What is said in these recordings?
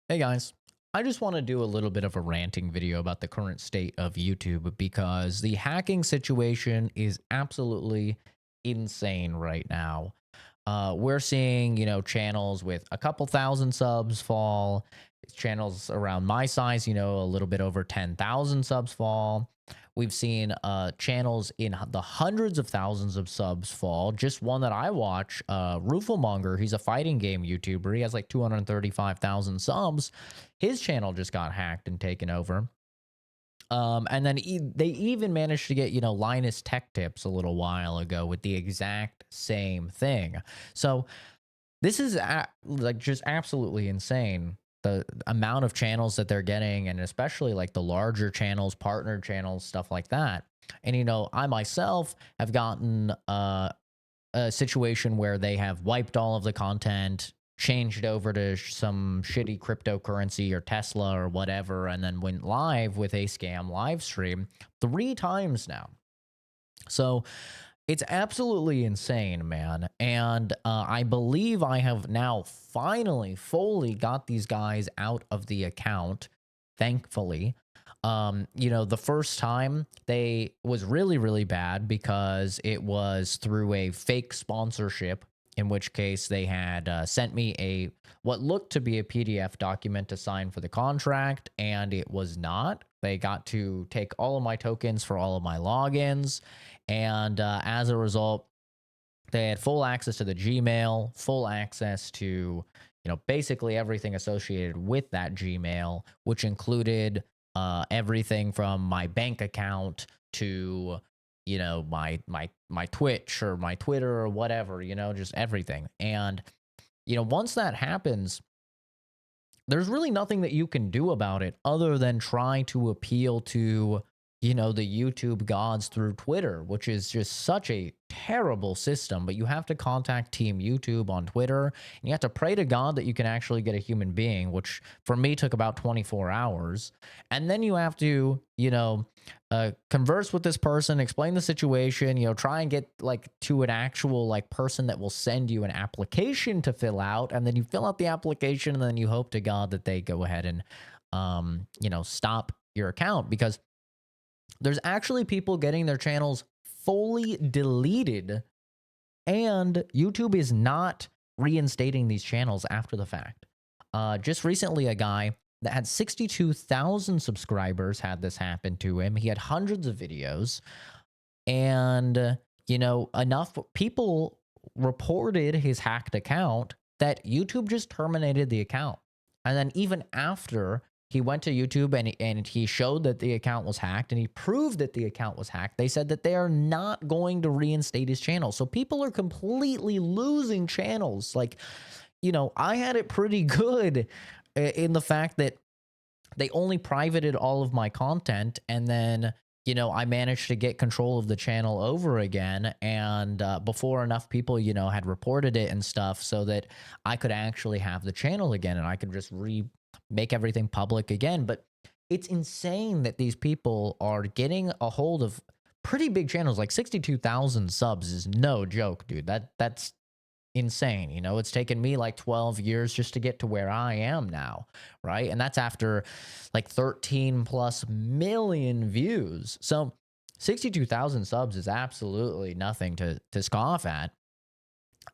Hey guys, I just want to do a little bit of a ranting video about the current state of YouTube because the hacking situation is absolutely insane right now. We're seeing, channels with a couple thousand subs fall, channels around my size, a little bit over 10,000 subs fall. We've seen channels in the hundreds of thousands of subs fall. Just one that I watch, Rooflemonger, he's a fighting game YouTuber. He has like 235,000 subs. His channel just got hacked and taken over. And then they even managed to get, Linus Tech Tips a little while ago with the exact same thing. So this is like just absolutely insane. The amount of channels that they're getting, and especially like the larger channels, partner channels, stuff like that. And I myself have gotten a situation where they have wiped all of the content, changed over to some shitty cryptocurrency or Tesla or whatever, and then went live with a scam live stream 3 times now. So it's absolutely insane, man. And I believe I have now finally fully got these guys out of the account, thankfully. The first time they was really, really bad because it was through a fake sponsorship, in which case they had sent me a what looked to be a PDF document to sign for the contract, and it was not. They got to take all of my tokens for all of my logins, and as a result, they had full access to the Gmail, full access to, basically everything associated with that Gmail, which included everything from my bank account to, my Twitch or my Twitter or whatever, just everything. And, once that happens, there's really nothing that you can do about it other than try to appeal to, the YouTube gods through Twitter, which is just such a terrible system. But you have to contact Team YouTube on Twitter, and you have to pray to God that you can actually get a human being, which for me took about 24 hours. And then you have to, converse with this person, explain the situation, try and get like to an actual like person that will send you an application to fill out. And then you fill out the application, and then you hope to God that they go ahead and, stop your account, because there's actually people getting their channels fully deleted, and YouTube is not reinstating these channels after the fact. Just recently, a guy that had 62,000 subscribers had this happen to him. He had hundreds of videos, and, enough people reported his hacked account that YouTube just terminated the account. And then even after he went to YouTube and he showed that the account was hacked and he proved that the account was hacked, they said that they are not going to reinstate his channel. So people are completely losing channels. Like, I had it pretty good in the fact that they only privated all of my content, and then I managed to get control of the channel over again, and before enough people had reported it and stuff, so that I could actually have the channel again and I could just make everything public again. But it's insane that these people are getting a hold of pretty big channels. Like 62,000 subs is no joke, dude. That's insane. It's taken me like 12 years just to get to where I am now, right? And that's after like 13 plus million views. So 62,000 subs is absolutely nothing to scoff at.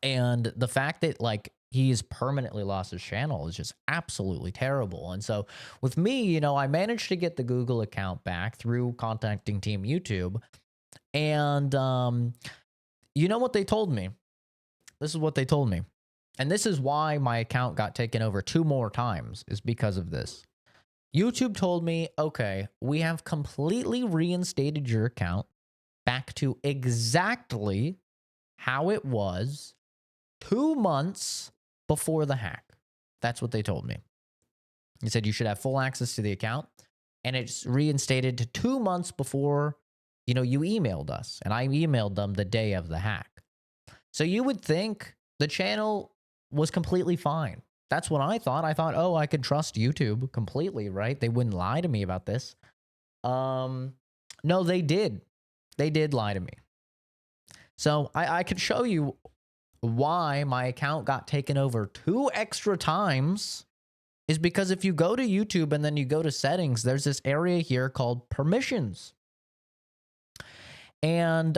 And the fact that like he's permanently lost his channel is just absolutely terrible. And so with me, I managed to get the Google account back through contacting Team YouTube. And you know what they told me? This is what they told me. And this is why my account got taken over 2 more times, is because of this. YouTube told me, okay, we have completely reinstated your account back to exactly how it was 2 months before the hack. That's what they told me. They said you should have full access to the account, and it's reinstated to 2 months before, you emailed us. And I emailed them the day of the hack. So you would think the channel was completely fine. That's what I thought. I thought, oh, I could trust YouTube completely, right? They wouldn't lie to me about this. No, they did. They did lie to me. So I could show you why my account got taken over 2 extra times is because if you go to YouTube and then you go to settings, there's this area here called permissions. And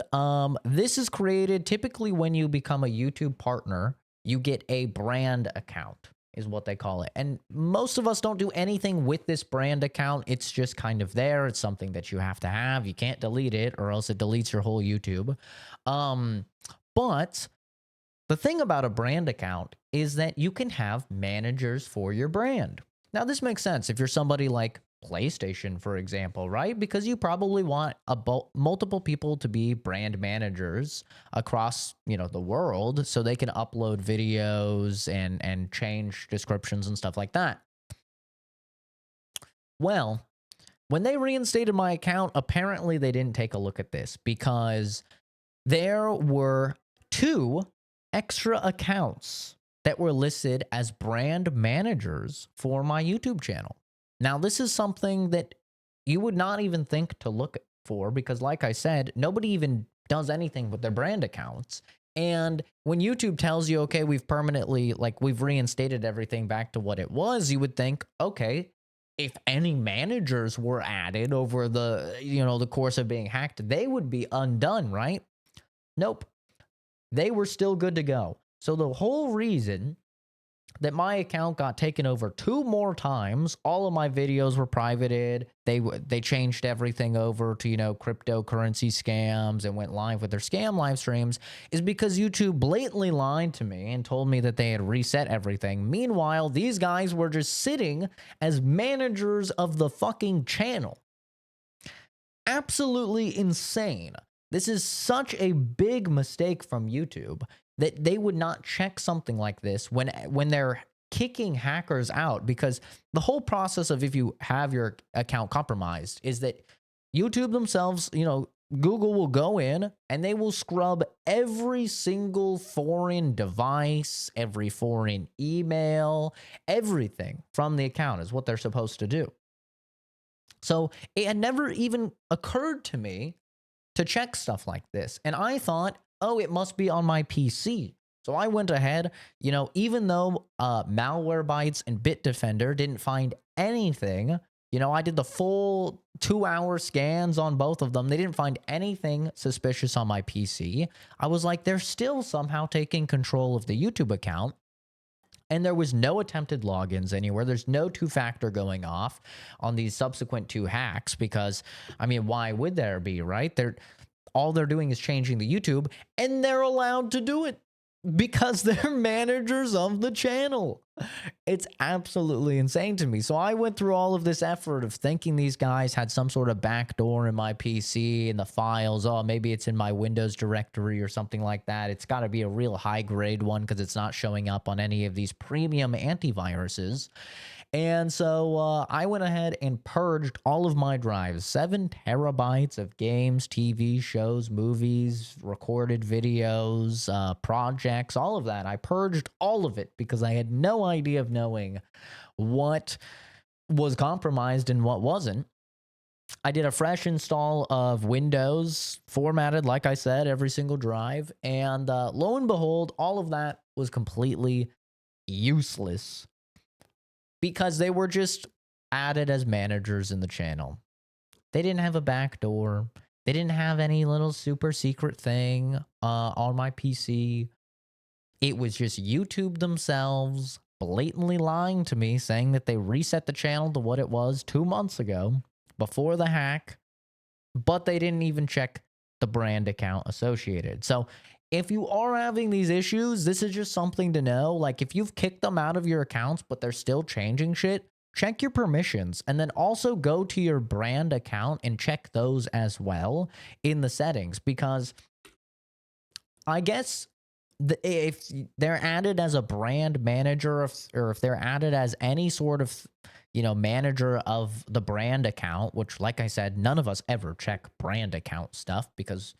this is created typically when you become a YouTube partner, you get a brand account, is what they call it. And most of us don't do anything with this brand account. It's just kind of there. It's something that you have to have. You can't delete it or else it deletes your whole YouTube. But the thing about a brand account is that you can have managers for your brand. Now, this makes sense if you're somebody like PlayStation, for example, right? Because you probably want multiple people to be brand managers across, the world, so they can upload videos and change descriptions and stuff like that. Well, when they reinstated my account, apparently they didn't take a look at this because there were 2 extra accounts that were listed as brand managers for my YouTube channel. Now, this is something that you would not even think to look for because, like I said, nobody even does anything with their brand accounts. And when YouTube tells you, okay, we've reinstated everything back to what it was, you would think, okay, if any managers were added over the course of being hacked, they would be undone, right? Nope. They were still good to go. So the whole reason that my account got taken over 2 more times, all of my videos were privated. They changed everything over to, cryptocurrency scams and went live with their scam live streams, is because YouTube blatantly lied to me and told me that they had reset everything. Meanwhile, these guys were just sitting as managers of the fucking channel. Absolutely insane. This is such a big mistake from YouTube that they would not check something like this when they're kicking hackers out, because the whole process of if you have your account compromised is that YouTube themselves, Google will go in and they will scrub every single foreign device, every foreign email, everything from the account is what they're supposed to do. So it had never even occurred to me to check stuff like this. And I thought, oh, it must be on my PC. So I went ahead, even though Malwarebytes and Bitdefender didn't find anything, I did the full 2-hour scans on both of them. They didn't find anything suspicious on my PC. I was like, they're still somehow taking control of the YouTube account. And there was no attempted logins anywhere. There's no 2-factor going off on these subsequent 2 hacks because, why would there be, right? All they're doing is changing the YouTube, and they're allowed to do it because they're managers of the channel. It's absolutely insane to me. So I went through all of this effort of thinking these guys had some sort of backdoor in my PC and the files. Oh, maybe it's in my Windows directory or something like that. It's got to be a real high grade one because it's not showing up on any of these premium antiviruses. And so I went ahead and purged all of my drives, 7 terabytes of games, TV shows, movies, recorded videos, projects, all of that. I purged all of it because I had no idea of knowing what was compromised and what wasn't. I did a fresh install of Windows, formatted, like I said, every single drive. And lo and behold, all of that was completely useless, because they were just added as managers in the channel. They didn't have a backdoor. They didn't have any little super secret thing on my PC. It was just YouTube themselves blatantly lying to me, saying that they reset the channel to what it was 2 months ago before the hack, but they didn't even check the brand account associated. So if you are having these issues, this is just something to know. Like, if you've kicked them out of your accounts, but they're still changing shit, check your permissions, and then also go to your brand account and check those as well in the settings, because I guess if they're added as a brand manager, or if they're added as any sort of manager of the brand account, which, like I said, none of us ever check brand account stuff because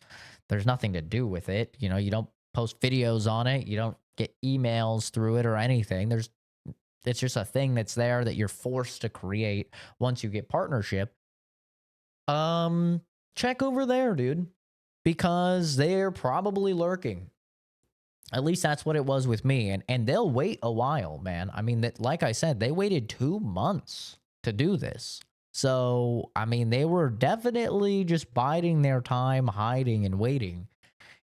there's nothing to do with it. You don't post videos on it. You don't get emails through it or anything. It's just a thing that's there that you're forced to create once you get partnership. Check over there, dude, because they're probably lurking. At least that's what it was with me. And they'll wait a while, man. I mean, that, like I said, they waited 2 months to do this. So, I mean, they were definitely just biding their time, hiding and waiting.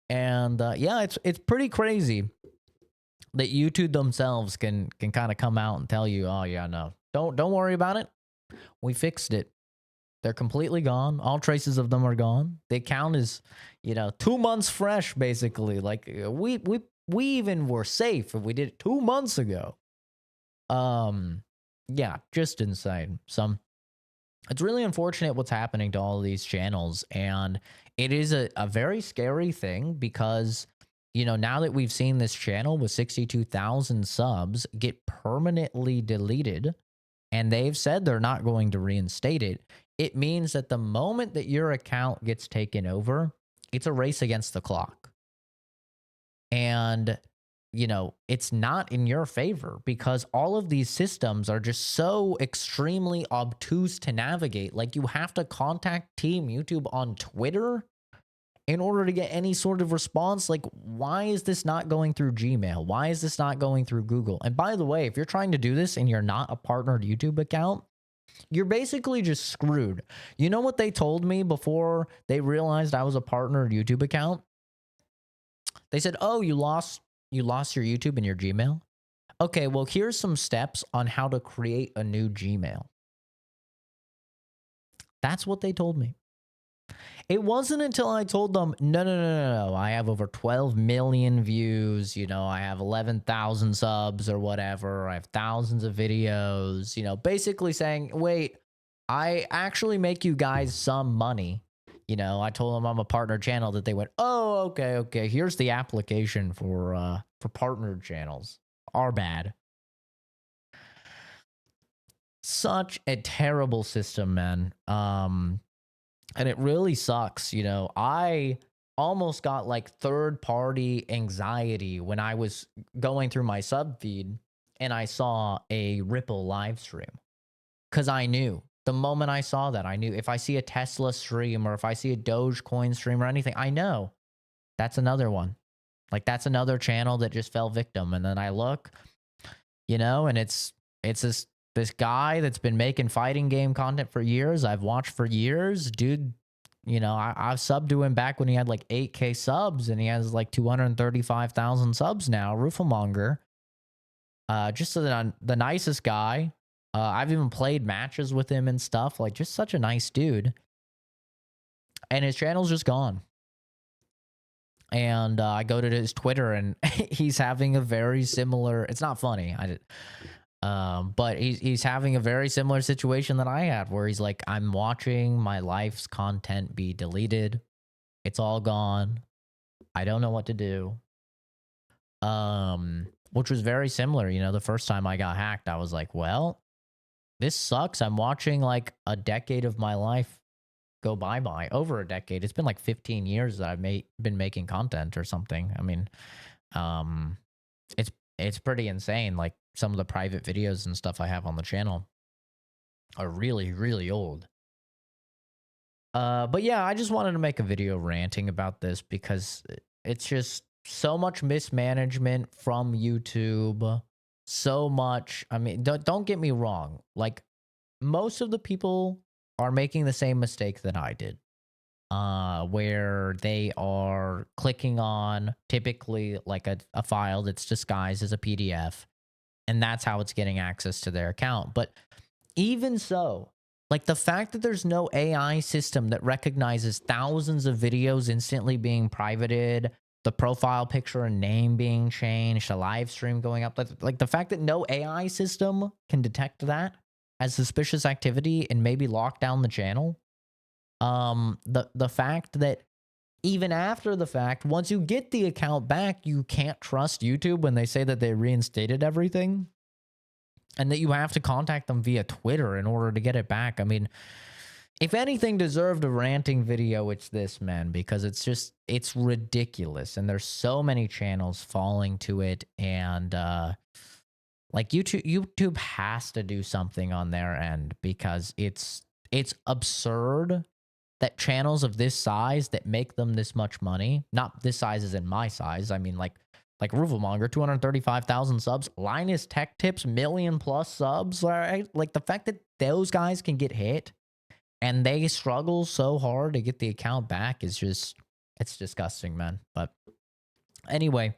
And yeah, it's pretty crazy that YouTube themselves can kind of come out and tell you, oh yeah, no, don't worry about it. We fixed it. They're completely gone. All traces of them are gone. The account is, 2 months fresh, basically. Like we even were safe if we did it 2 months ago. Yeah, just insane. So it's really unfortunate what's happening to all of these channels, and it is a very scary thing because now that we've seen this channel with 62,000 subs get permanently deleted, and they've said they're not going to reinstate it, it means that the moment that your account gets taken over, it's a race against the clock. And, it's not in your favor because all of these systems are just so extremely obtuse to navigate. Like, you have to contact Team YouTube on Twitter in order to get any sort of response. Like, why is this not going through Gmail? Why is this not going through Google? And by the way, if you're trying to do this and you're not a partnered YouTube account, you're basically just screwed. You know what they told me before they realized I was a partnered YouTube account? They said, "Oh, you lost your YouTube and your Gmail? Okay, well, here's some steps on how to create a new Gmail." That's what they told me. It wasn't until I told them, no, I have over 12 million views, I have 11,000 subs or whatever, I have thousands of videos, basically saying, wait, I actually make you guys some money. I told them I'm a partner channel, that they went, oh, okay, here's the application for partnered channels. Our bad. Such a terrible system, man. And it really sucks. I almost got like third party anxiety when I was going through my sub feed and I saw a Ripple live stream. Because I knew the moment I saw that, I knew if I see a Tesla stream or if I see a Dogecoin stream or anything, I know that's another one. Like, that's another channel that just fell victim. And then I look, and it's this guy that's been making fighting game content for years. I've watched for years. Dude, I've subbed to him back when he had like 8K subs, and he has like 235,000 subs now. Roofamonger. Just the nicest guy. I've even played matches with him and stuff. Like, just such a nice dude. And his channel's just gone. And I go to his Twitter, and he's having a very similar. It's not funny. But he's having a very similar situation that I had, where he's like, I'm watching my life's content be deleted. It's all gone. I don't know what to do. Which was very similar. The first time I got hacked, I was like, well, this sucks. I'm watching like a decade of my life go bye-bye. Over a decade. It's been like 15 years that I've been making content or something. I mean, it's pretty insane. Like, some of the private videos and stuff I have on the channel are really, really old. But yeah, I just wanted to make a video ranting about this because it's just so much mismanagement from YouTube. So much. I mean, don't get me wrong. Like, most of the people are making the same mistake that I did. Where they are clicking on typically like a file that's disguised as a PDF, and that's how it's getting access to their account. But even so, like, the fact that there's no AI system that recognizes thousands of videos instantly being privated, the profile picture and name being changed, a live stream going up, like the fact that no AI system can detect that as suspicious activity and maybe lock down the channel. The fact that even after the fact, once you get the account back, you can't trust YouTube when they say that they reinstated everything, and that you have to contact them via Twitter in order to get it back. I mean, if anything deserved a ranting video, it's this, man, because it's ridiculous. And there's so many channels falling to it. And, like, YouTube has to do something on their end, because it's absurd that channels of this size that make them this much money, not this size as in my size, I mean like Like Rooflemonger, 235,000 subs. Linus Tech Tips, million plus subs. Right? Like the fact that those guys can get hit and they struggle so hard to get the account back is just, it's disgusting, man. But anyway,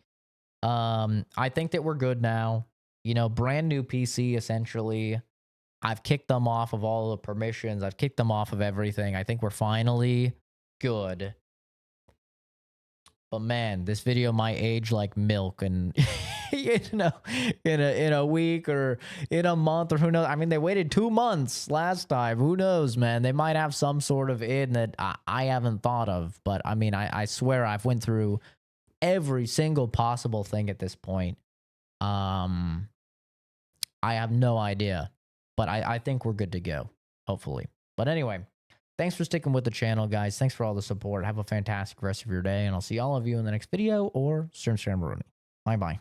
I think that we're good now. You know, brand new PC essentially. I've kicked them off of all the permissions. I've kicked them off of everything. I think we're finally good. But man, this video might age like milk, and you know, in a week or in a month or who knows. I mean, they waited 2 months last time. Who knows, man? They might have some sort of in that I haven't thought of. But I mean, I swear I've went through every single possible thing at this point. I have no idea, but I think we're good to go, hopefully. But anyway, thanks for sticking with the channel, guys. Thanks for all the support. Have a fantastic rest of your day, and I'll see all of you in the next video or Stern Maroney. Bye-bye.